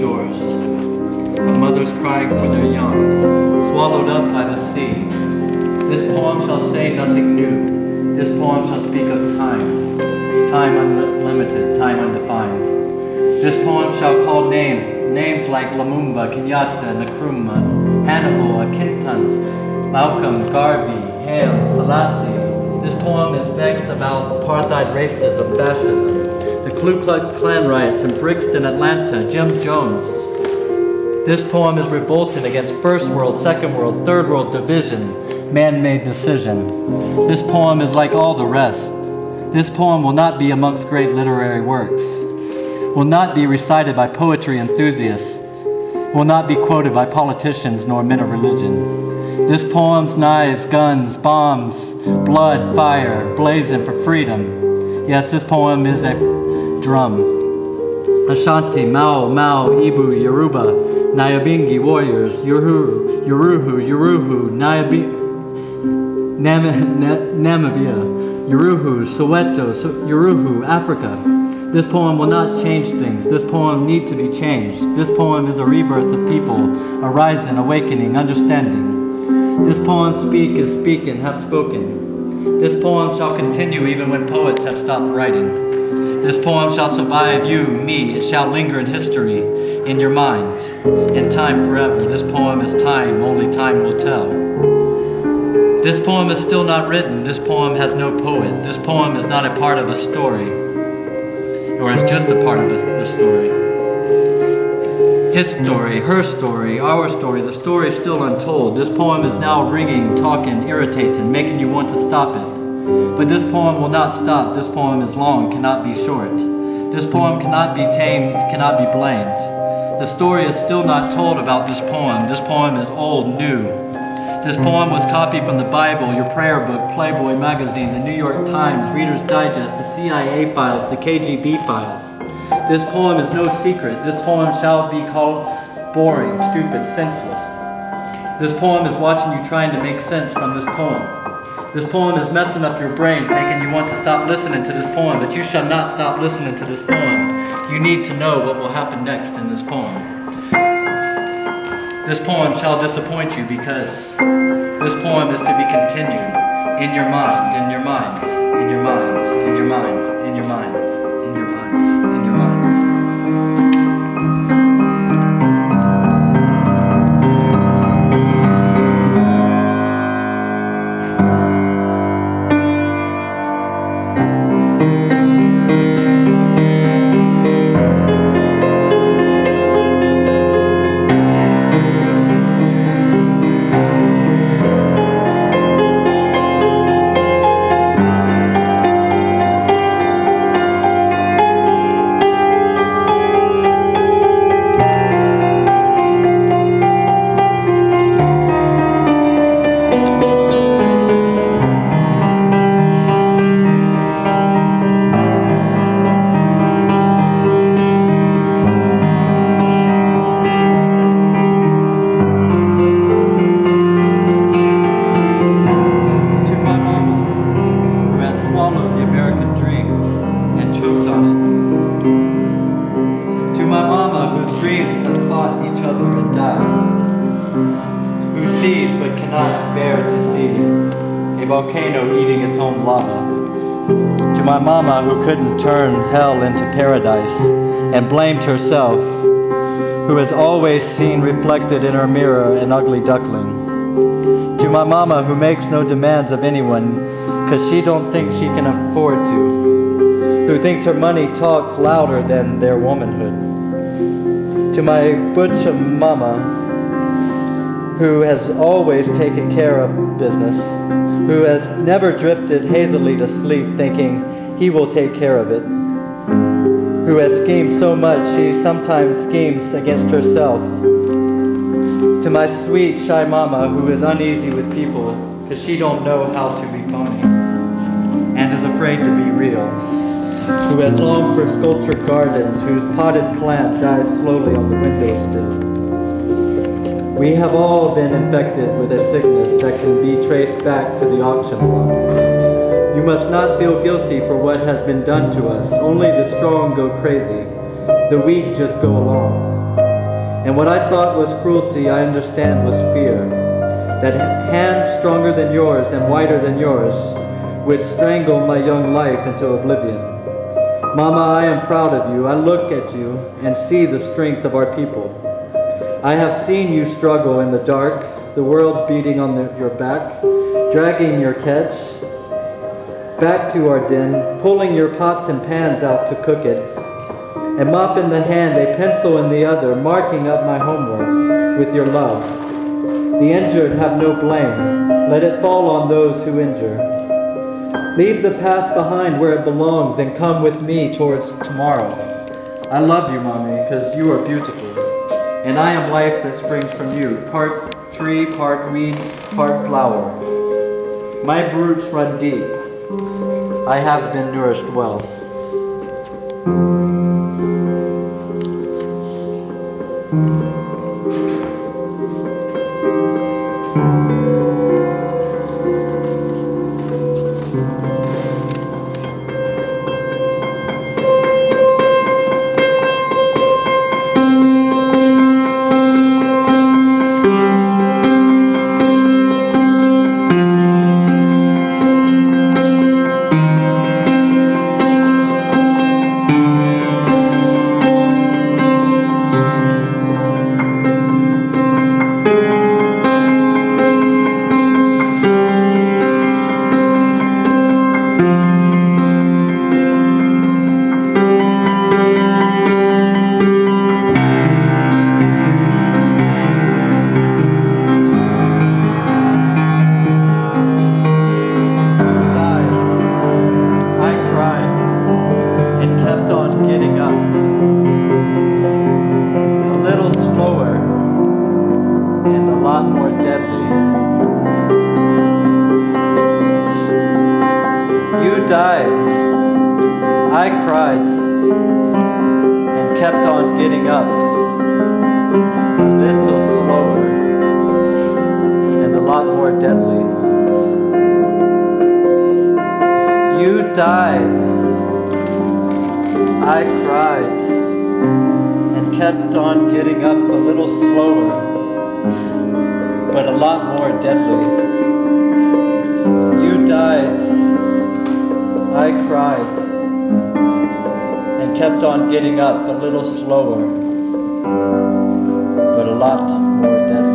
shores. Of mothers crying for their young, swallowed up by the sea. This poem shall say nothing new. This poem shall speak of time. Time unlimited, time undefined. This poem shall call names. Names like Lumumba, Kenyatta, Nkrumah, Hannibal, Akintan, Malcolm, Garvey, Haile, Selassie. This poem is vexed about apartheid racism, fascism, the Ku Klux Klan riots in Brixton, Atlanta, Jim Jones. This poem is revolted against first world, second world, third world division, man-made decision. This poem is like all the rest. This poem will not be amongst great literary works, will not be recited by poetry enthusiasts, will not be quoted by politicians nor men of religion. This poem's knives, guns, bombs, blood, fire, blazing for freedom. Yes, this poem is a drum. Ashanti, Mao, Mao, Ibu, Yoruba, Nyabingi warriors, Yuruhu, Namibia, Yuruhu, Soweto, Yuruhu, Africa. This poem will not change things. This poem needs to be changed. This poem is a rebirth of people, a rising, awakening, understanding. This poem is speaking, have spoken. This poem shall continue even when poets have stopped writing. This poem shall survive you, me. It shall linger in history, in your mind, in time forever. This poem is time, only time will tell. This poem is still not written. This poem has no poet. This poem is not a part of a story. Or it's just a part of the story. His story, her story, our story, the story is still untold. This poem is now ringing, talking, irritating, making you want to stop it. But this poem will not stop. This poem is long, cannot be short. This poem cannot be tamed, cannot be blamed. The story is still not told about this poem. This poem is old, new. This poem was copied from the Bible, your prayer book, Playboy magazine, the New York Times, Reader's Digest, the CIA files, the KGB files. This poem is no secret. This poem shall be called boring, stupid, senseless. This poem is watching you trying to make sense from this poem. This poem is messing up your brains, making you want to stop listening to this poem, but you shall not stop listening to this poem. You need to know what will happen next in this poem. This poem shall disappoint you because this poem is to be continued in your mind, in your mind, in your mind, in your mind, in your mind, in your mind, in your mind. To my mama who couldn't turn hell into paradise and blamed herself, who has always seen reflected in her mirror an ugly duckling. To my mama who makes no demands of anyone because she don't think she can afford to, who thinks her money talks louder than their womanhood. To my butcher mama who has always taken care of business, who has never drifted hazily to sleep thinking he will take care of it, who has schemed so much she sometimes schemes against herself. To my sweet, shy mama who is uneasy with people because she don't know how to be phony and is afraid to be real, who has longed for sculptured gardens whose potted plant dies slowly on the windowsill. We have all been infected with a sickness that can be traced back to the auction block. You must not feel guilty for what has been done to us. Only the strong go crazy. The weak just go along. And what I thought was cruelty, I understand was fear. That hands stronger than yours and whiter than yours would strangle my young life into oblivion. Mama, I am proud of you. I look at you and see the strength of our people. I have seen you struggle in the dark, the world beating on your back, dragging your catch back to our den, pulling your pots and pans out to cook it, a mop in the hand, a pencil in the other, marking up my homework with your love. The injured have no blame. Let it fall on those who injure. Leave the past behind where it belongs and come with me towards tomorrow. I love you, Mommy, because you are beautiful. And I am life that springs from you, part tree, part weed, part flower. My roots run deep. I have been nourished well. I cried and kept on getting up, a little slower and a lot more deadly. You died. I cried and kept on getting up, a little slower, but a lot more deadly. You died. I cried and kept on getting up, a little slower, but a lot more deadly.